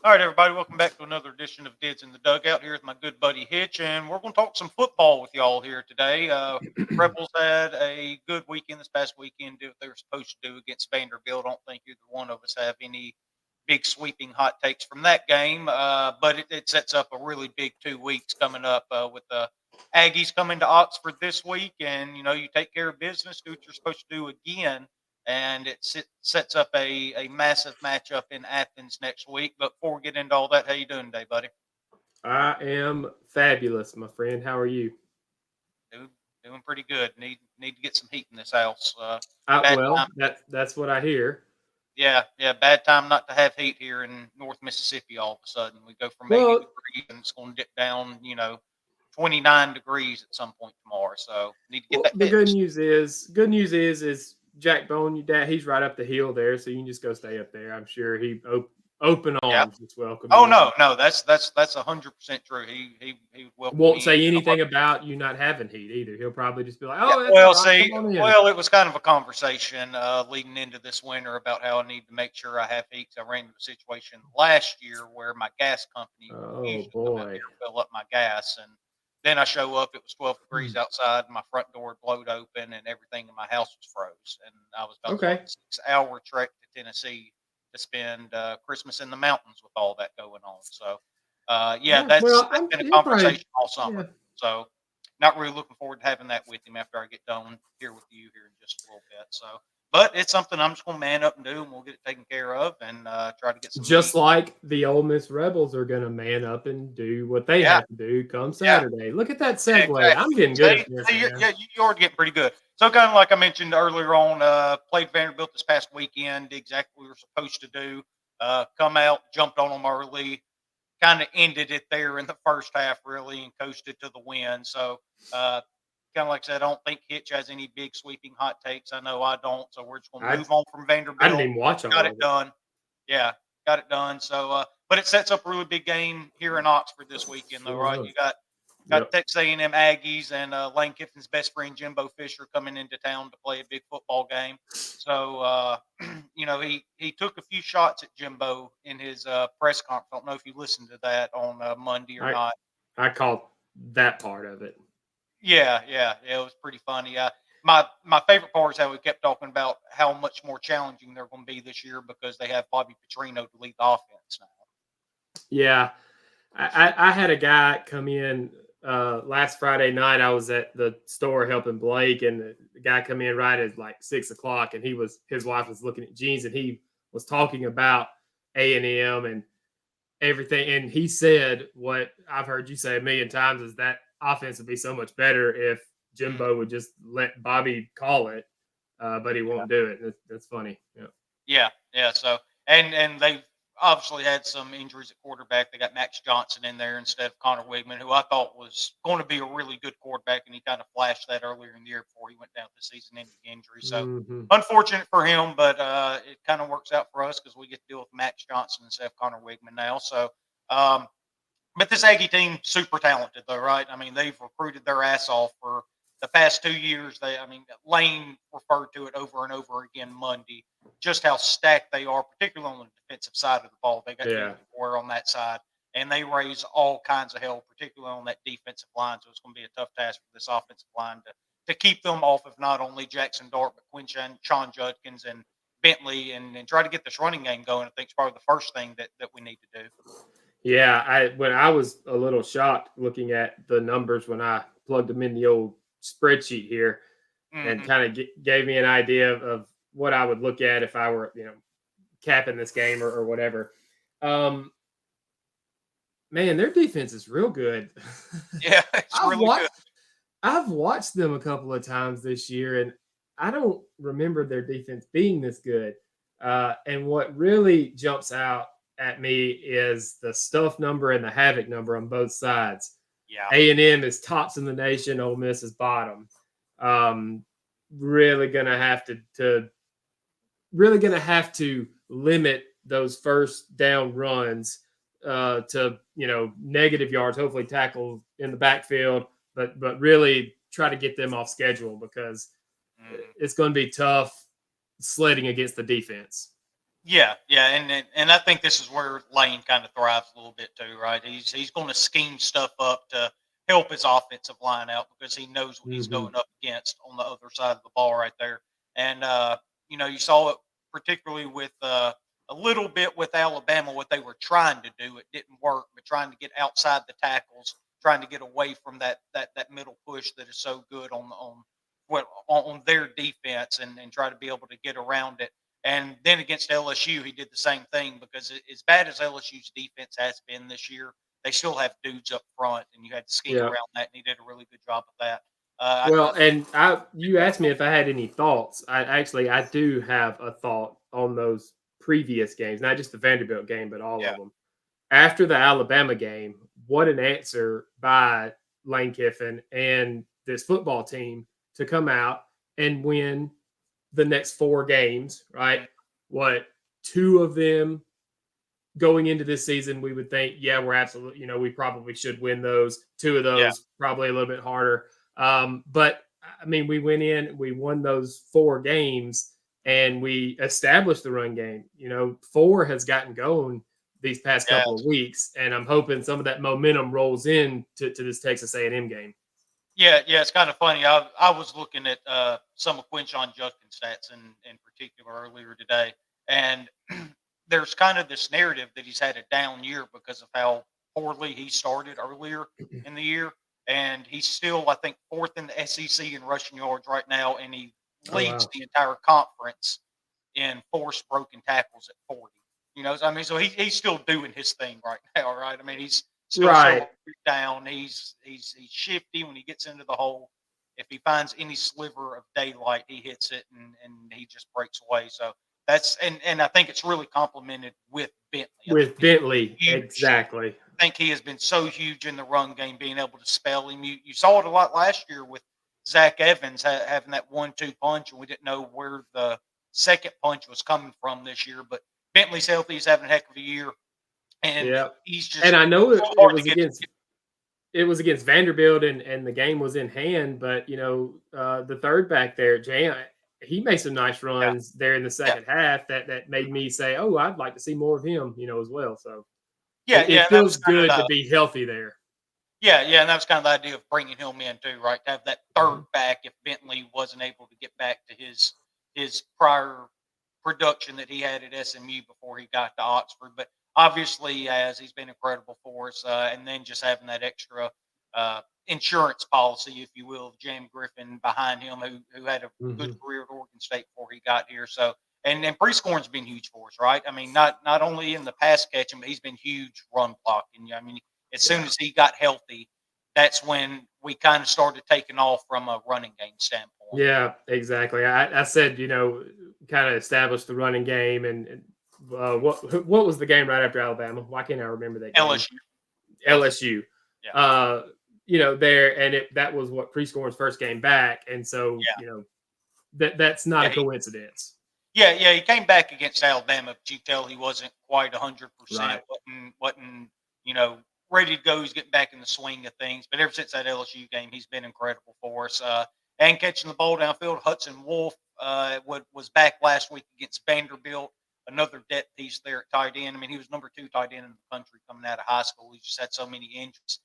All right, everybody, welcome back to another edition of Dids in the Dugout. Here with my good buddy Hitch, and we're going to talk some football with y'all here today. Rebels had a good weekend this past weekend, did what they were supposed to do against Vanderbilt. I don't think either one of us have any big sweeping hot takes from that game, but it sets up a really big 2 weeks coming up with the Aggies coming to Oxford this week, and you take care of business, do what you're supposed to do again, and it sets up a massive matchup in Athens next week. But before we get into all that, how you doing today, buddy? I am fabulous, my friend. How are you? Doing pretty good. Need to get some heat in this house. Bad Well, time. that's what I hear. Yeah. Bad time not to have heat here in North Mississippi. All of a sudden, we go from 80 Well, degrees and it's going to dip down, 29 degrees at some point tomorrow. So need to get that the good fixed. news is Jack Bone, your dad, he's right up the hill there, so you can just go stay up there. I'm sure he open Yeah. arms just welcome Oh you. no, that's 100% true. He would welcome Won't me say in. anything about you not having heat either. He'll probably just be like, Yeah, "Oh, that's well, all right. see, Come on in." well, it was kind of a conversation leading into this winter about how I need to make sure I have heat. 'Cause I ran into a situation last year where my gas company would Oh usually come out boy. here and fill up my gas, and then I show up, it was 12 degrees outside, and my front door had blowed open, and everything in my house was froze, and I was about to start Okay. a 6-hour trek to Tennessee to spend Christmas in the mountains with all that going on. So, yeah, Yeah. that's Well, that's I'm been a he'll probably. conversation all Yeah. summer. So not really looking forward to having that with him after I get done here with you here in just a little bit. So, but it's something I'm just going to man up and do, and we'll get it taken care of and try to get some Just heat. like the Ole Miss Rebels are going to man up and do what they Yeah, have to do come yeah, Saturday. Look at that yeah, segue. I'm exactly. getting good at See, this, see, man. yeah, you already getting pretty good. So, kind of like I mentioned earlier on, played Vanderbilt this past weekend. Did exactly what we were supposed to do. Come out, jumped on them early, kind of ended it there in the first half, really, and coasted to the win. So, uh, kind of like I said, I don't think Hitch has any big sweeping hot takes. I know I don't. So we're just going to I move on from I didn't Vanderbilt. even watch Got all it of it. done. Yeah, got it done. So, but it sets up a really big game here in Oxford this weekend, though, Sure right? does. You got Yep. Texas A&M Aggies and Lane Kiffin's best friend Jimbo Fisher coming into town to play a big football game. So, he took a few shots at Jimbo in his press conference. I don't know if you listened to that on Monday or I not. I caught that part of it. Yeah, it was pretty funny. My favorite part is how we kept talking about how much more challenging they're going to be this year because they have Bobby Petrino to lead the offense now. Yeah. I had a guy come in last Friday night. I was at the store helping Blake, and the guy come in right at like 6 o'clock, and his wife was looking at jeans, and he was talking about A&M and everything, and he said what I've heard you say a million times is that offense would be so much better if Mm, Jimbo would just let Bobby call it, but he yeah. won't do it. That's funny. Yeah. Yeah. So and they've obviously had some injuries at quarterback. They got Max Johnson in there instead of Connor Wigman, who I thought was going to be a really good quarterback, and he kind of flashed that earlier in the year before he went down with the season-ending injury. So Mm-hmm. unfortunate for him, but it kind of works out for us because we get to deal with Max Johnson instead of Connor Wigman now. So. But this Aggie team super talented though, right? I mean, they've recruited their ass off for the past 2 years. Lane referred to it over and over again Monday, just how stacked they are, particularly on the defensive side of the ball. They got Yeah. War on that side, and they raise all kinds of hell, particularly on that defensive line. So it's going to be a tough task for this offensive line to keep them off of not only Jackson Dart, but Sean Judkins and Bentley, and try to get this running game going. I think is probably the first thing that we need to do. Yeah, when I was a little shocked looking at the numbers when I plugged them in the old spreadsheet here, and Mm-hmm. kind of gave me an idea of what I would look at if I were, capping this game or whatever. Um, Man, their defense is real good. Yeah, it's I've really good. watched I've watched them a couple of times this year, and I don't remember their defense being this good. And what really jumps out at me is the stuff number and the havoc number on both sides. Yeah. A&M is tops in the nation. Ole Miss is bottom. Um, really gonna have to really gonna have to limit those first down runs to negative yards. Hopefully, tackle in the backfield, but really try to get them off schedule because Mhm. it's going to be tough sledding against the defense. Yeah, and I think this is where Lane kind of thrives a little bit too, right? He's going to scheme stuff up to help his offensive line out because he knows what he's Mm-hmm. going up against on the other side of the ball right there. And you saw it particularly with a little bit with Alabama what they were trying to do. It didn't work, but trying to get outside the tackles, trying to get away from that middle push that is so good on their defense and try to be able to get around it. And then against LSU, he did the same thing because as bad as LSU's defense has been this year, they still have dudes up front, and you had to scheme Yeah. around that, and he did a really good job of that. Well, and you asked me if I had any thoughts. I do have a thought on those previous games, not just the Vanderbilt game, but all Yeah, of them. After the Alabama game, what an answer by Lane Kiffin and this football team to come out and win the next 4 games, right? What, 2 of them going into this season, we would think, yeah, we're absolutely, we probably should win those. 2 of yeah, those probably a little bit harder. But I mean, we went in, we won those 4 games, and we established the run game. 4 has gotten going these past yeah. couple of weeks, and I'm hoping some of that momentum rolls in to this Texas A&M game. Yeah. It's kind of funny. I was looking at some of Quinshon Judkins' stats in particular earlier today, and there's kind of this narrative that he's had a down year because of how poorly he started earlier in the year, and he's still, I think, 4th in the SEC in rushing yards right now, and he Oh leads wow! the entire conference in forced broken tackles at 40. So he's still doing his thing right now, right? I mean, he's still showing Right. down. He's shifty when he gets into the hole. If he finds any sliver of daylight, he hits it and he just breaks away. So and I think it's really complemented with Bentley. I think With Bentley's Bentley, huge. exactly. I think he has been so huge in the run game, being able to spell him. You saw it a lot last year with Zach Evans having that 1-2 punch, and we didn't know where the second punch was coming from this year. But Bentley's healthy; he's having a heck of a year, and Yeah. he's And just I know so it hard to was get. against Vanderbilt, and the game was in hand. But the third back there, Jay, he made some nice Yeah, runs there in the yeah, second half that made me say, oh, I'd like to see more of him, as well. So yeah. it And that was feels kind of good to the be healthy there. yeah, and that was kind of the idea of bringing him in too, right? To have that third Mhm. back if Bentley wasn't able to get back to his prior production that he had at SMU before he got to Oxford. But obviously, he's been incredible for us, and then just having that extra insurance policy, if you will, of James Griffin behind him, who had a good Mhm. career at Oregon State before he got here. So, and pre-scoring's been huge for us, right? I mean, not only in the pass catching, but he's been huge run blocking. I mean, as soon Yeah. as he got healthy, that's when we kind of started taking off from a running game standpoint. Yeah, exactly. I said, kind of established the running game, and what was the game right after Alabama? Why can't I remember that game? LSU, LSU, LSU. yeah, Uh, there, and that was what Prescorn's first game back, and so yeah. that's not Yeah, a coincidence. yeah. He came back against Alabama, but you tell he wasn't quite 100%. Right. wasn't you know ready to go. He's getting back in the swing of things. But ever since that LSU game, he's been incredible for us. And catching the ball downfield, Hudson Wolf was back last week against Vanderbilt. Another depth piece there at tight end. I mean, he was number 2 tight end in the country coming out of high school. He just had so many injuries.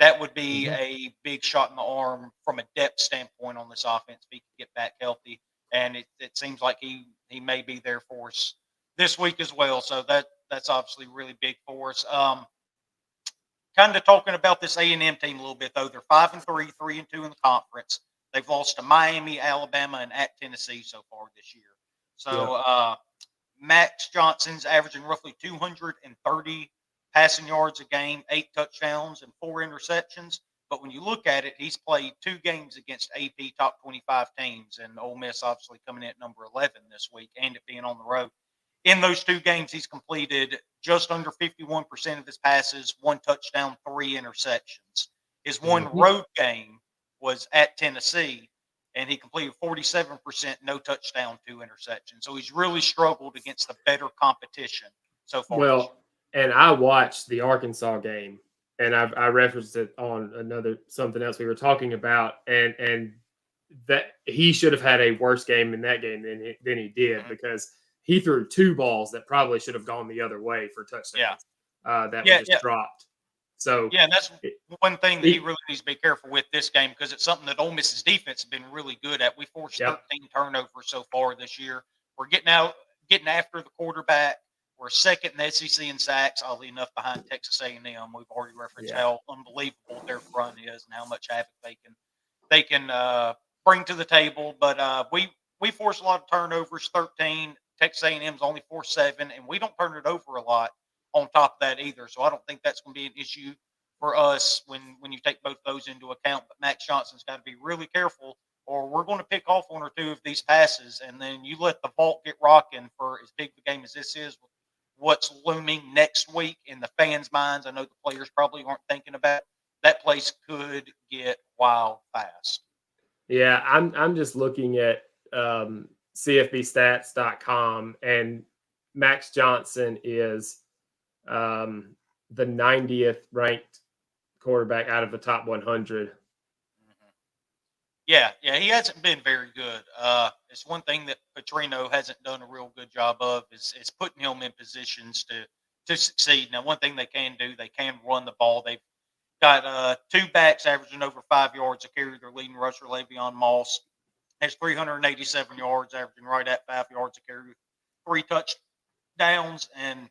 That would be Mhm. a big shot in the arm from a depth standpoint on this offense if he could get back healthy. And it seems like he may be there for us this week as well. So that's obviously really big for us. Kind of talking about this A&M team a little bit though. They're 5-3, 3-2 in the conference. They've lost to Miami, Alabama, and at Tennessee so far this year. Yeah. So Max Johnson's averaging roughly 230 passing yards a game, 8 touchdowns, and 4 interceptions. But when you look at it, he's played 2 games against AP top 25 teams, and Ole Miss obviously coming in at number 11 this week, and it being on the road. In those 2 games, he's completed just under 51% of his passes, 1 touchdown, 3 interceptions. His one Mhm. road game was at Tennessee, and he completed 47%, no touchdown, 2 interceptions. So he's really struggled against the better competition so far this year. Well, and I watched the Arkansas game, and I referenced it on another something else we were talking about, and that he should have had a worse game in that game than he did Mhm. because he threw 2 balls that probably should have gone the other way for touchdowns. That were just dropped. So and that's one thing that he really needs to be careful with this game, because it's something that Ole Miss's defense has been really good at. We forced 13 turnovers so far this year. We're getting after the quarterback. We're second in the SEC in sacks, oddly enough, behind Texas A&M. We've already referenced how unbelievable their front is and how much havoc they can bring to the table. But we force a lot of turnovers, 13. Texas A&M's only forced 7, and we don't turn it over a lot on top of that either. So I don't think that's going to be an issue for us when you take both those into account. But Max Johnson's got to be really careful, or we're going to pick off 1 or 2 of these passes, and then you let the vault get rocking for as big a game as this is. What's looming next week in the fans' minds, I know the players probably aren't thinking about. That place could get wild fast. Yeah, I'm just looking at CFBstats.com, and Max Johnson is the 90th ranked quarterback out of the top 100. Yeah, he hasn't been very good. It's one thing that Petrino hasn't done a real good job of is putting him in positions to succeed. Now, one thing they can do, they can run the ball. They've got 2 backs averaging over 5 yards a carry. Their leading rusher, Le'Veon Moss, has 387 yards, averaging right at 5 yards a carry, 3 touchdowns, and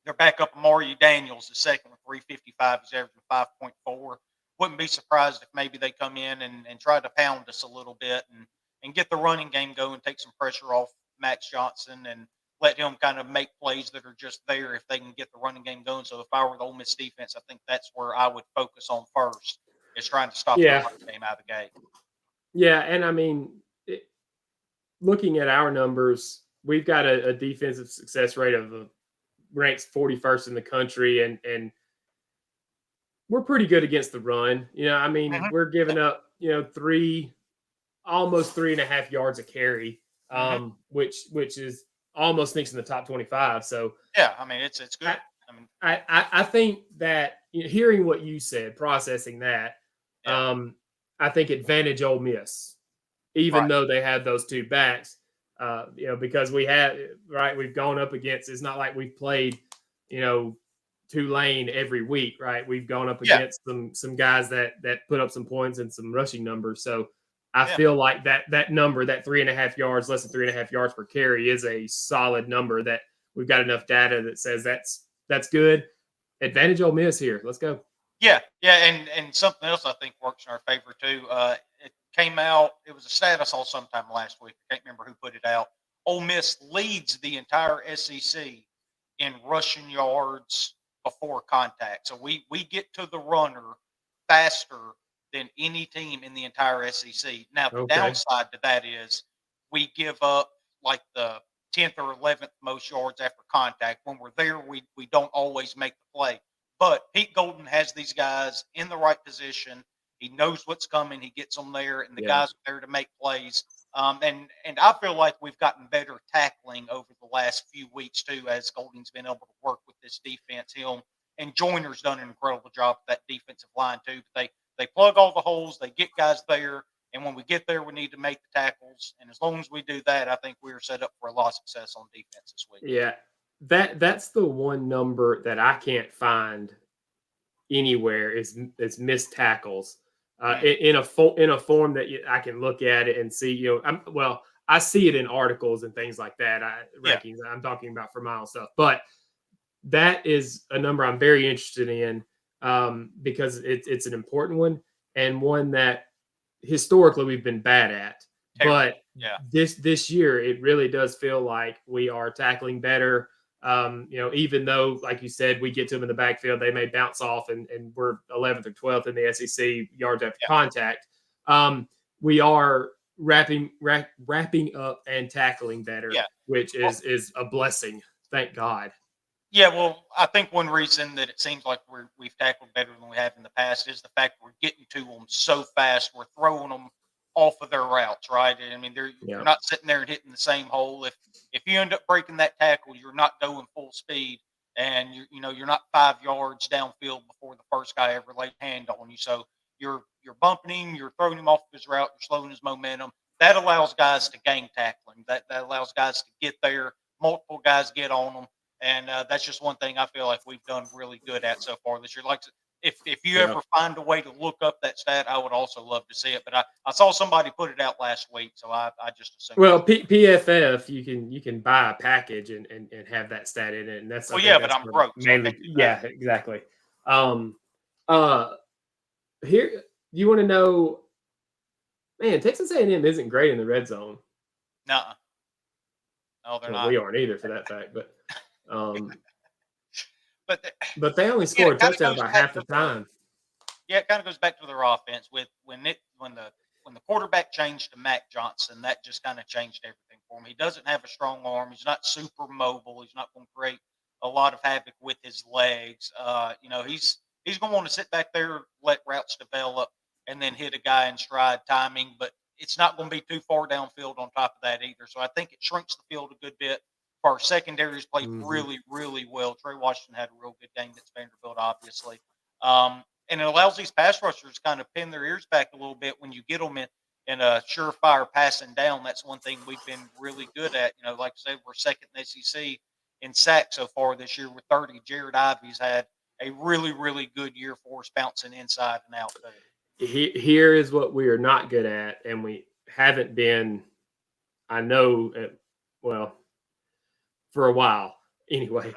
their backup, Amari Daniels, is second with 355. He's averaging 5.4. Wouldn't be surprised if maybe they come in and try to pound us a little bit and get the running game going, take some pressure off Max Johnson, and let him kind of make plays that are just there if they can get the running game going. So if I were the Ole Miss defense, I think that's where I would focus on first, is trying to stop the running game out of the gate. Yeah, and I mean, looking at our numbers, we've got a defensive success rate of ranks 41st in the country, and we're pretty good against the run. I mean, we're giving up, almost 3.5 yards a carry, which is almost sneaks in the top 25. So yeah, I mean, it's good. I think that hearing what you said, processing that, I think advantage Ole Miss, even though they have those 2 backs, because we've gone up against. It's not like we've played, Tulane every week, right? We've gone up against some guys that put up some points and some rushing numbers. So I feel like that number, that 3.5 yards, less than 3.5 yards per carry, is a solid number that we've got enough data that says that's good. Advantage Ole Miss here. Let's go. Yeah, and something else I think works in our favor too. It came out. It was a stat I saw sometime last week. I can't remember who put it out. Ole Miss leads the entire SEC in rushing yards before contact. So we get to the runner faster than any team in the entire SEC. Now, the downside to that is we give up like the 10th or 11th most yards after contact. When we're there, we don't always make the play. But Pete Golden has these guys in the right position. He knows what's coming. He gets them there, and the guys are there to make plays. And I feel like we've gotten better tackling over the last few weeks too, as Golden's been able to work with this defense. Him and Joyner's done an incredible job with that defensive line too. But they plug all the holes. They get guys there, and when we get there, we need to make the tackles. And as long as we do that, I think we're set up for a lot of success on defense this week. Yeah, that's the one number that I can't find anywhere is missed tackles. In a form that I can look at it and see, I see it in articles and things like that. Rankings. I'm talking about for my own stuff, but that is a number I'm very interested in because it's an important one and one that historically we've been bad at. But this year it really does feel like we are tackling better. Even though, like you said, we get to them in the backfield, they may bounce off and we're 11th or 12th in the SEC yards after contact. We are wrapping up and tackling better, which is a blessing. Thank God. Yeah, well, I think one reason that it seems like we've tackled better than we have in the past is the fact we're getting to them so fast. We're throwing them off of their routes, right? I mean, you're not sitting there and hitting the same hole. If you end up breaking that tackle, you're not going full speed, and you're not 5 yards downfield before the first guy ever laid a hand on you. So you're bumping him, you're throwing him off of his route, you're slowing his momentum. That allows guys to gang tackling. That allows guys to get there, multiple guys get on them. And that's just one thing I feel like we've done really good at so far this year. Like, if you ever find a way to look up that stat, I would also love to see it. But I saw somebody put it out last week, so I just assumed. Well, PFF, you can buy a package and have that stat in it, and that's but I'm broke. Mainly, yeah, exactly. Here you want to know, man, Texas A&M isn't great in the red zone. Nuh-uh. No, they're not. We aren't either, for that fact. But but they only score a touchdown about half the time. Yeah, it kind of goes back to their offense with when the quarterback changed to Mac Johnson, that just kind of changed everything for him. He doesn't have a strong arm. He's not super mobile. He's not going to create a lot of havoc with his legs. He's going to want to sit back there, let routes develop, and then hit a guy in stride timing. But it's not going to be too far downfield on top of that either. So I think it shrinks the field a good bit. Our secondaries played really, really well. Trey Washington had a real good game against Vanderbilt, obviously. And it allows these pass rushers to kind of pin their ears back a little bit when you get them in a surefire passing down. That's one thing we've been really good at. Like I said, we're second in the SEC in sacks so far this year with 30. Jared Ivey's had a really, really good year for us bouncing inside and out there. Here is what we are not good at, and we haven't been, I know, for a while anyway.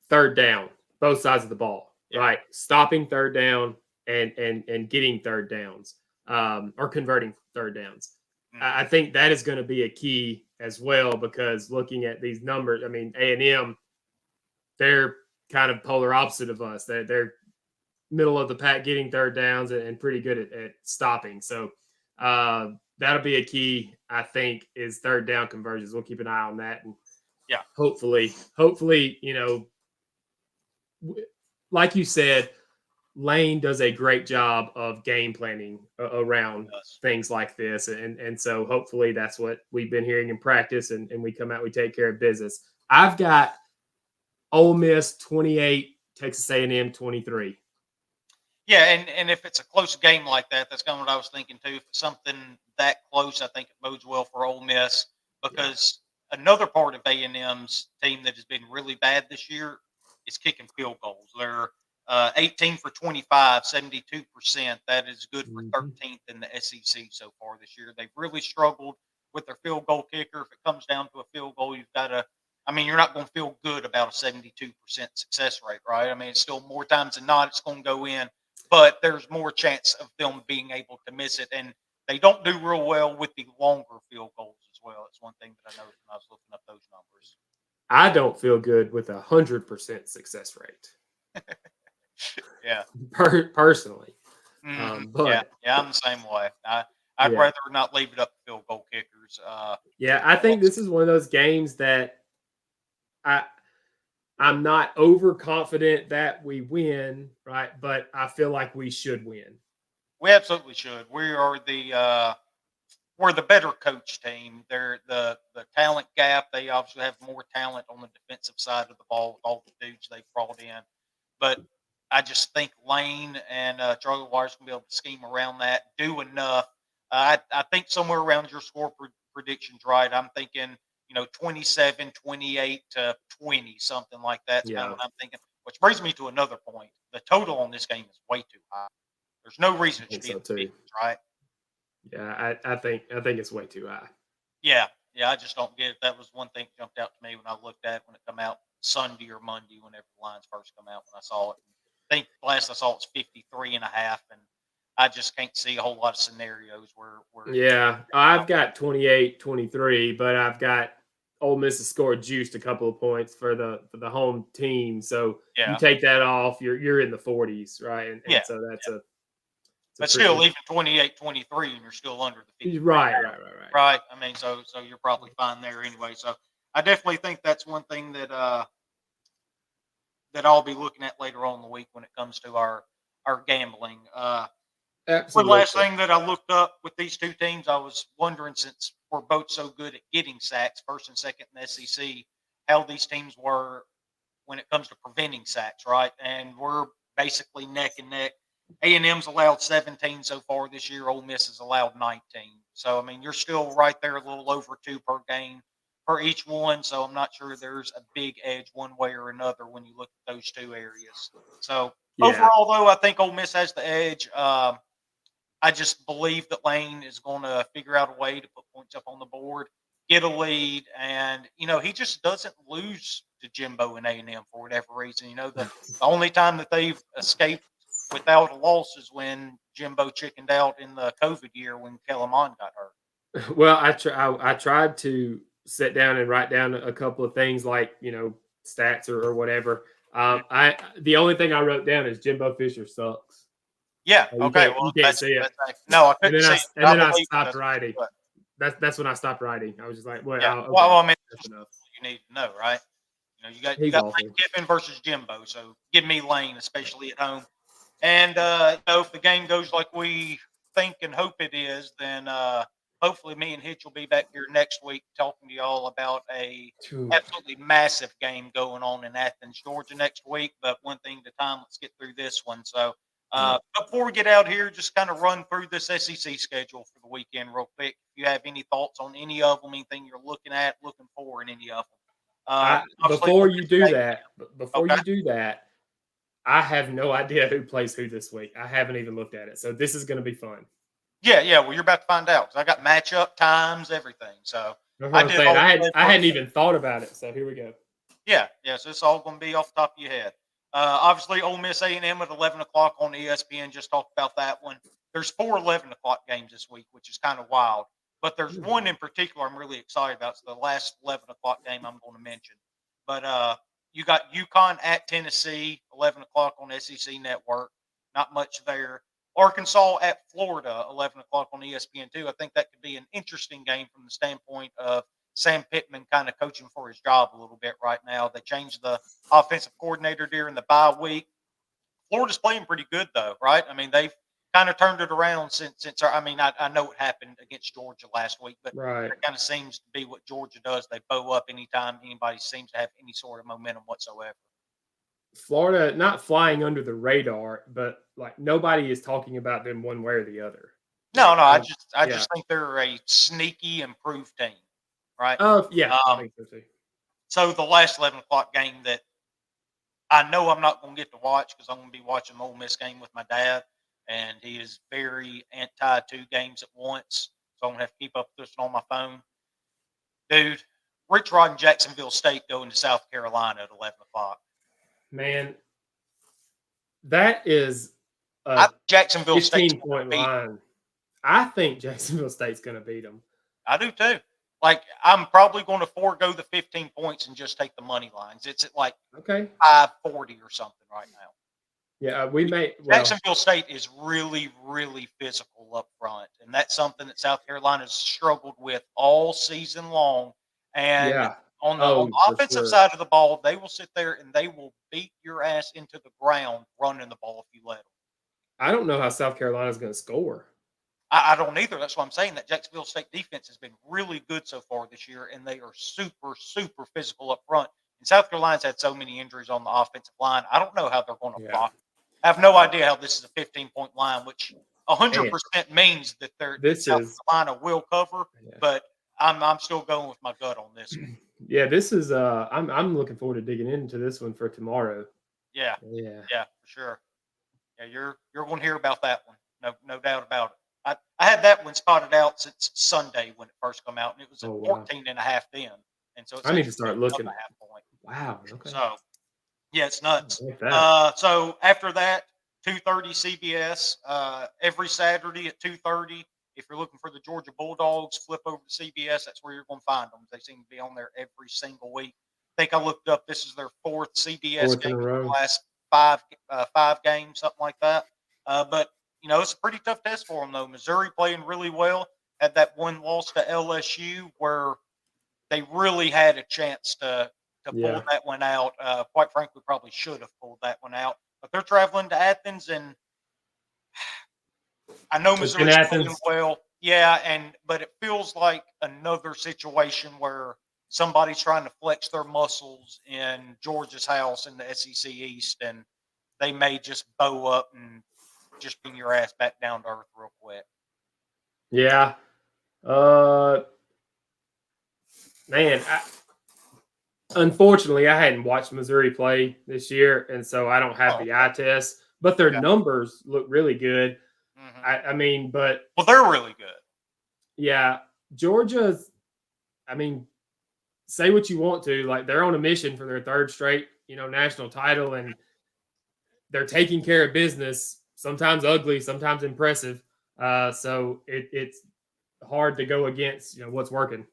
Third down, both sides of the ball. Yeah. Right, stopping third down and getting third downs, or converting third downs. I think that is going to be a key as well, because looking at these numbers, I mean, A&M, they're kind of polar opposite of us. They're middle of the pack getting third downs and pretty good at stopping. So that'll be a key, I think, is third down conversions. We'll keep an eye on that, and hopefully, like you said, Lane does a great job of game planning around things like this. And so hopefully that's what we've been hearing in practice, and we come out, we take care of business. I've got Ole Miss 28, Texas A&M 23. Yeah, and if it's a close game like that, that's kind of what I was thinking too. If it's something that close, I think it bodes well for Ole Miss, because another part of A&M's team that has been really bad this year is kicking field goals. They're 18 for 25, 72%. That is good for 13th in the SEC so far this year. They've really struggled with their field goal kicker. If it comes down to a field goal, you've got to – you're not going to feel good about a 72% success rate, right? It's still more times than not it's going to go in, but there's more chance of them being able to miss it. And they don't do real well with the longer field goals as well. It's one thing that I noticed when I was looking up those numbers. I don't feel good with 100% success rate. Yeah. Personally. But I'm the same way. I'd rather not leave it up to field goal kickers. I think this is one of those games that I'm not overconfident that we win, right? But I feel like we should win. We absolutely should. We are we're the better coach team. They're the talent gap. They obviously have more talent on the defensive side of the ball with all the dudes they've brought in. But I just think Lane and Charlie Wires can be able to scheme around that, do enough. I think somewhere around your score predictions, right? I'm thinking, 27, 28 to 20, something like that. That's kind of what I'm thinking. Which brings me to another point. The total on this game is way too high. There's no reason it should be in the 50s, right? Yeah, I think it's way too high. Yeah, I just don't get it. That was one thing that jumped out to me when I looked at it when it come out Sunday or Monday, whenever the lines first come out. When I saw it, I think last I saw it's 53.5, and I just can't see a whole lot of scenarios where. Yeah, I've got 28-23, but I've got Ole Miss has scored juiced a couple of points for the home team. So you take that off, you're in the 40s, right? And so that's But still, even 28-23, and you're still under the 50. Right. So you're probably fine there anyway. So I definitely think that's one thing that I'll be looking at later on in the week when it comes to our gambling. Absolutely. One last thing that I looked up with these two teams, I was wondering, since we're both so good at getting sacks, first and second in the SEC, how these teams were when it comes to preventing sacks, right? And we're basically neck and neck. A&M's allowed 17 so far this year. Ole Miss has allowed 19. So, you're still right there, a little over 2 per game for each one. So I'm not sure there's a big edge one way or another when you look at those two areas. So overall, though, I think Ole Miss has the edge. I just believe that Lane is going to figure out a way to put points up on the board, get a lead, and he just doesn't lose to Jimbo and A&M for whatever reason. The only time that they've escaped without a loss is when Jimbo chickened out in the COVID year when Kellen Mond got hurt. Well, I tried to sit down and write down a couple of things like stats or whatever. The only thing I wrote down is Jimbo Fisher sucks. Yeah. Okay. You can't see it. No, I couldn't see it. And then I stopped writing. That's when I stopped writing. I was just like, well, yeah. Okay, well, I mean, that's enough. You need to know, right? You got awful. Lane Kiffin versus Jimbo, so give me Lane, especially at home. And if the game goes like we think and hope it is, then hopefully me and Hitch will be back here next week talking to y'all about a absolutely massive game going on in Athens, Georgia next week. But one thing at a time, let's get through this one. So before we get out here, just kind of run through this SEC schedule for the weekend real quick. If you have any thoughts on any of them, anything you're looking for in any of them. Before you do that, I have no idea who plays who this week. I haven't even looked at it. So this is going to be fun. Yeah. Well, you're about to find out because I got matchup times, everything. So I hadn't even thought about it. So here we go. Yeah. So it's all going to be off the top of your head. Obviously, Ole Miss A&M at 11 o'clock on ESPN. Just talked about that one. There's 4 11 o'clock games this week, which is kind of wild. But there's one in particular I'm really excited about. It's the last 11 o'clock game I'm going to mention. But you got UConn at Tennessee, 11 o'clock on SEC Network. Not much there. Arkansas at Florida, 11 o'clock on ESPN2. I think that could be an interesting game from the standpoint of Sam Pittman kind of coaching for his job a little bit right now. They changed the offensive coordinator during the bye week. Florida's playing pretty good, though, right? I mean, they've kind of turned it around since I know it happened against Georgia last week, but it kind of seems to be what Georgia does. They bow up anytime anybody seems to have any sort of momentum whatsoever. Florida not flying under the radar, but like nobody is talking about them one way or the other. No, I just think they're a sneaky improved team, right? Oh yeah, I think so too. So the last 11 o'clock game that I know I'm not going to get to watch because I'm going to be watching the Ole Miss game with my dad, and he is very anti 2 games at once, so I'm going to have to keep up with this on my phone. Dude, Rich Rod and Jacksonville State going to South Carolina at 11 o'clock. Man, that is a Jacksonville 15-point line. I think Jacksonville State's going to beat them. I do too. Like, I'm probably going to forego the 15 points and just take the money lines. It's at like 540 or something right now. Yeah, Jacksonville State is really, really physical up front, and that's something that South Carolina's struggled with all season long. And on the offensive side of the ball, they will sit there and they will beat your ass into the ground running the ball if you let them. I don't know how South Carolina's going to score. I don't either. That's what I'm saying. That Jacksonville State defense has been really good so far this year, and they are super, super physical up front. And South Carolina's had so many injuries on the offensive line. I don't know how they're going to block. I have no idea how this is a 15-point line, which 100% means that South Carolina will cover. But I'm still going with my gut on this one. Yeah, this is I'm looking forward to digging into this one for tomorrow. Yeah, for sure. Yeah, you're going to hear about that one. No doubt about it. I had that one spotted out since Sunday when it first came out, and it was at 14 and a half then. And so it's I need to start looking. Wow. Okay. So, yeah, it's nuts. Like so after that, 2:30 CBS, every Saturday at 2:30. If you're looking for the Georgia Bulldogs, flip over to CBS. That's where you're going to find them. They seem to be on there every single week. I think I looked up. This is their 4th CBS game in the last 5 games, something like that. But it's a pretty tough test for them, though. Missouri playing really well. Had that one loss to LSU where they really had a chance to pull that one out. Quite frankly, probably should have pulled that one out. But they're traveling to Athens, and I know Missouri's playing well. Yeah, but it feels like another situation where somebody's trying to flex their muscles in Georgia's house in the SEC East, and they may just bow up and just bring your ass back down to earth real quick. Yeah. Man, unfortunately, I hadn't watched Missouri play this year, and so I don't have the eye test. But their numbers look really good. Mm-hmm. I mean, but they're really good. Yeah, Georgia's. I mean, say what you want to, like they're on a mission for their third straight, national title, and they're taking care of business. Sometimes ugly, sometimes impressive. So it's hard to go against, what's working.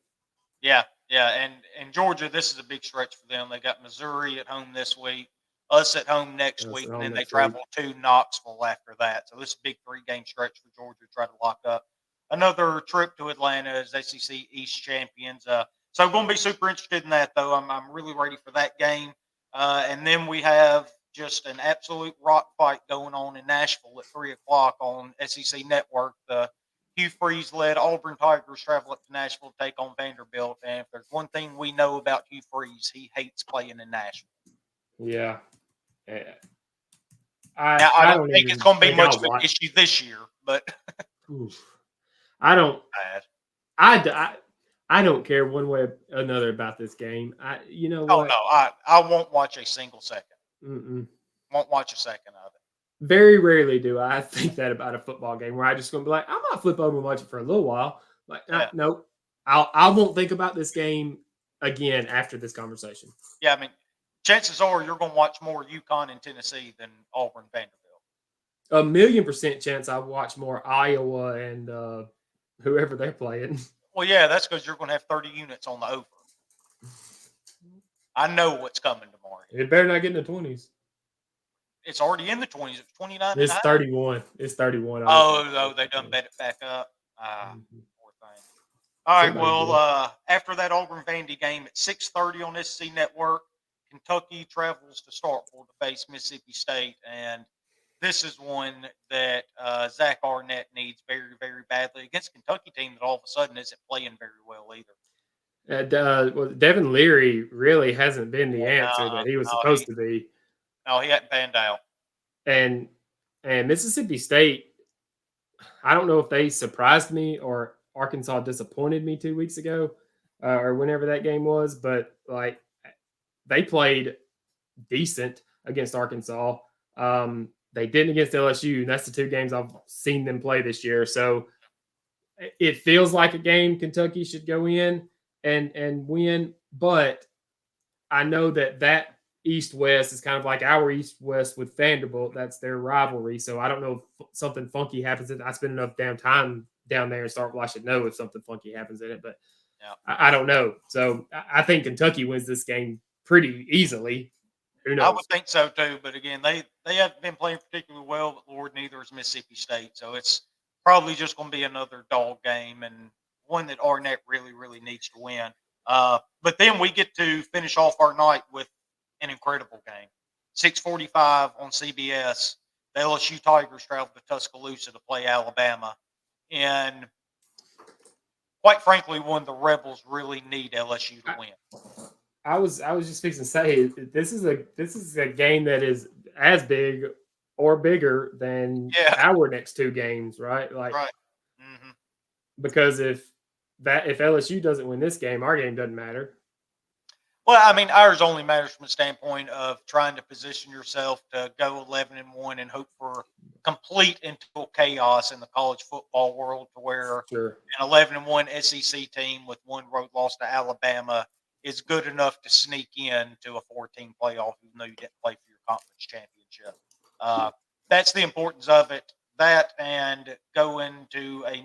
Yeah, and Georgia, this is a big stretch for them. They got Missouri at home this week, us at home next week, and then they travel to Knoxville after that. So this is a big 3-game stretch for Georgia to try to lock up another trip to Atlanta as SEC East champions. So I'm going to be super interested in that, though. I'm really ready for that game. And then we have just an absolute rock fight going on in Nashville at 3:00 on SEC Network. The Hugh Freeze-led Auburn Tigers travel up to Nashville to take on Vanderbilt. And if there's one thing we know about Hugh Freeze, he hates playing in Nashville. Yeah. I don't think it's going to be much of an issue this year, but I don't. I don't care one way or another about this game. You know what? Oh no, I won't watch a single second. Won't watch a second of it. Very rarely do I think that about a football game where I just going to be like, I might flip over and watch it for a little while. Like, nope. I won't think about this game again after this conversation. Yeah, I mean, chances are you're going to watch more UConn and Tennessee than Auburn Vanderbilt. 1,000,000% chance I watch more Iowa and whoever they're playing. Well, yeah, that's because you're going to have 30 units on the over. I know what's coming tomorrow. It better not get in the 20s. It's already in the 20s. It's 29. It's 31. It's 31. Oh, they done bet it back up. Poor thing. All right, well, after that Auburn Vandy game at 6:30 on SEC Network, Kentucky travels to Starkville to face Mississippi State, and this is one that Zach Arnett needs very, very badly against a Kentucky team that all of a sudden isn't playing very well either. Well, Devin Leary really hasn't been the answer that he was supposed to be. No, he hadn't panned out. And Mississippi State, I don't know if they surprised me or Arkansas disappointed me 2 weeks ago or whenever that game was, but like they played decent against Arkansas. They didn't against LSU, and that's the 2 games I've seen them play this year. So it feels like a game Kentucky should go in and win, but I know that East-West is kind of like our East-West with Vanderbilt. That's their rivalry. So I don't know if something funky happens. I spend enough damn time down there in Starkville. I should know if something funky happens in it, but I don't know. So I think Kentucky wins this game pretty easily. Who knows? I would think so too, but again, they haven't been playing particularly well, but Lord, neither is Mississippi State. So it's probably just going to be another dog game and one that Arnett really, really needs to win. But then we get to finish off our night with an incredible game. 6:45 on CBS. The LSU Tigers travel to Tuscaloosa to play Alabama. And quite frankly, one the Rebels really need LSU to win. I was just fixing to say this is a game that is as big or bigger than our next 2 games, right? Like, right. Mm-hmm. Because if LSU doesn't win this game, our game doesn't matter. Well, I mean, ours only matters from the standpoint of trying to position yourself to go 11-1 and hope for complete and total chaos in the college football world, to where an 11-1 SEC team with 1 road loss to Alabama is good enough to sneak in to a 4-team playoff, even though you didn't play for your conference championship. That's the importance of it. That and going to a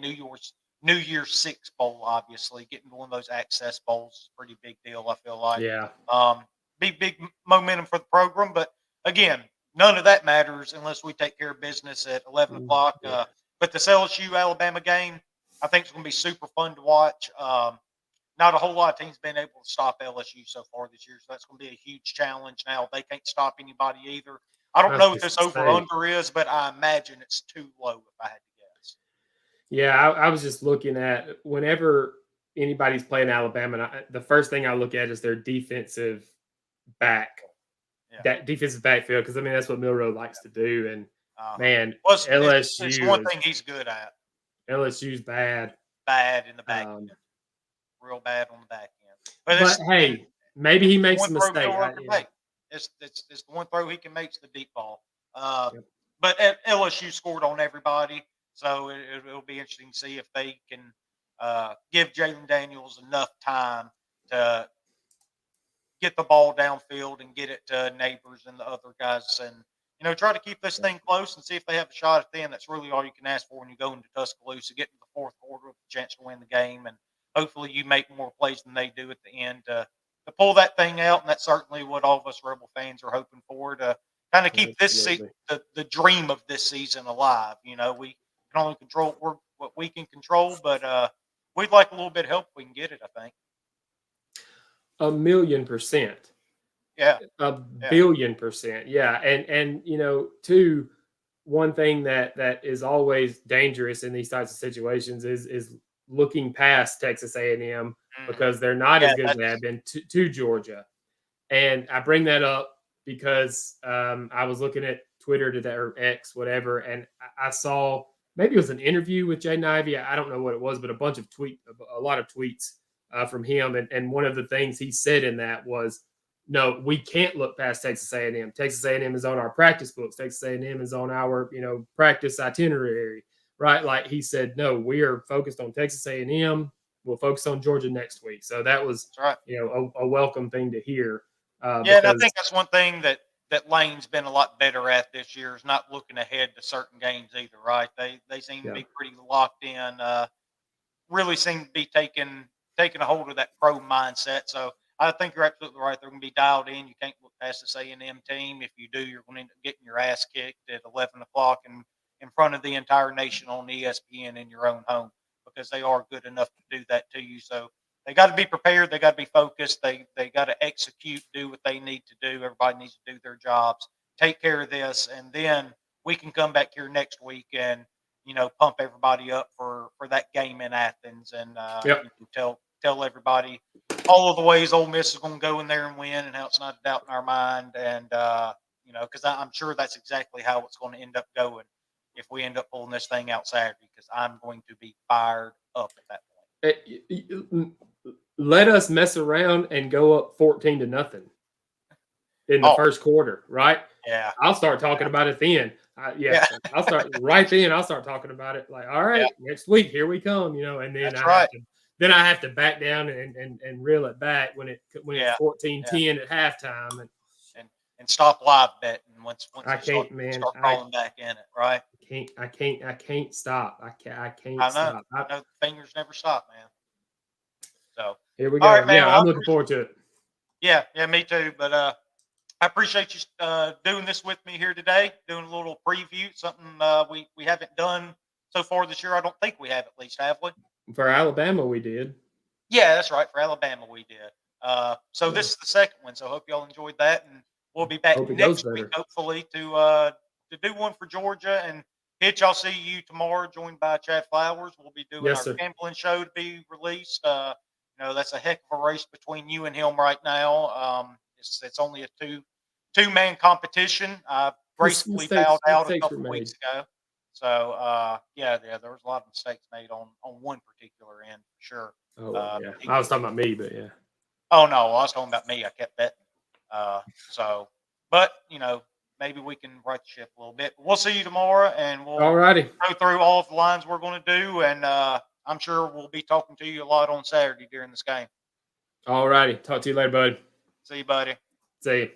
New Year's Six bowl, obviously getting to one of those access bowls is a pretty big deal. I feel like, big momentum for the program. But again, none of that matters unless we take care of business at 11:00. But this LSU Alabama game, I think it's going to be super fun to watch. Not a whole lot of teams been able to stop LSU so far this year, so that's going to be a huge challenge. Now they can't stop anybody either. I don't know what this over/under is, but I imagine it's too low if I had to guess. Yeah, I was just looking at whenever anybody's playing Alabama, the first thing I look at is their defensive back, that defensive backfield, because I mean that's what Milroe likes to do. And man, LSU it's one thing he's good at. LSU's bad in the back end, real bad on the back end. But hey, maybe he makes a one throw mistake. Gilroy can make. It's the one throw he can make is the deep ball. Yep. But LSU scored on everybody, so it'll be interesting to see if they can give Jalen Daniels enough time to get the ball downfield and get it to Neighbors and the other guys, and try to keep this thing close and see if they have a shot at the end. That's really all you can ask for when you go into Tuscaloosa, get into the fourth quarter with a chance to win the game, and hopefully you make more plays than they do at the end to pull that thing out. And that's certainly what all of us Rebel fans are hoping for, to kind of keep the dream of this season alive. We can only control what we can control, but we'd like a little bit of help if we can get it, I think. 1,000,000%. Yeah. A billion%. Yeah. And too, one thing that is always dangerous in these types of situations is looking past Texas A&M, because they're not as good as they have been to Georgia. And I bring that up because I was looking at Twitter today, or X, whatever, and I saw, maybe it was an interview with Jaden Ivey. I don't know what it was, but a lot of tweets from him. And one of the things he said in that was, no, we can't look past Texas A&M. Texas A&M is on our practice books. Texas A&M is on our, practice itinerary, right? Like he said, no, we are focused on Texas A&M. We'll focus on Georgia next week. So that was, right. A welcome thing to hear. And I think that's one thing that Lane's been a lot better at this year, is not looking ahead to certain games either, right? They seem to be pretty locked in, really seem to be taking a hold of that pro mindset. So I think you're absolutely right. They're going to be dialed in. You can't look past this A&M team. If you do, you're going to end up getting your ass kicked at 11 o'clock in front of the entire nation on ESPN in your own home, because they are good enough to do that to you. So they got to be prepared. They got to be focused. They got to execute, do what they need to do. Everybody needs to do their jobs, take care of this, and then we can come back here next week and pump everybody up for that game in Athens, and tell everybody all of the ways Ole Miss is going to go in there and win, and how it's not a doubt in our mind. And because I'm sure that's exactly how it's going to end up going if we end up pulling this thing out Saturday, because I'm going to be fired up at that point. Let us mess around and go up 14-0 in the first quarter, right? Yeah. I'll start talking about it then. I'll start right then. I'll start talking about it like, all right, next week, here we come, and then I have to back down and reel it back when it's 14-10 at halftime and stop live betting once I can't start crawling back in it, right? I can't stop. I can't I know. stop. The fingers never stop, man. So here we go. All right, man. I'm looking forward to it. Yeah, me too. But I appreciate you doing this with me here today, doing a little preview, something we haven't done so far this year. I don't think we have, at least, have we? For Alabama, we did. Yeah, that's right. For Alabama, we did. So this is the second one. So I hope y'all enjoyed that, and we'll be back next week, hopefully, to do one for Georgia. And Hitch, I'll see you tomorrow, joined by Chad Flowers. We'll be doing our gambling show to be released. That's a heck of a race between you and him right now. It's only a two-man competition. I gracefully bowed out a couple weeks ago. So, there was a lot of mistakes made on one particular end, for sure. Oh, yeah. I was talking about me, but yeah. Oh, no, I was talking about me. I kept betting. But, maybe we can right the ship a little bit. We'll see you tomorrow, and we'll go through all of the lines we're going to do, and I'm sure we'll be talking to you a lot on Saturday during this game. All righty. Talk to you later, bud. See you, buddy. See you.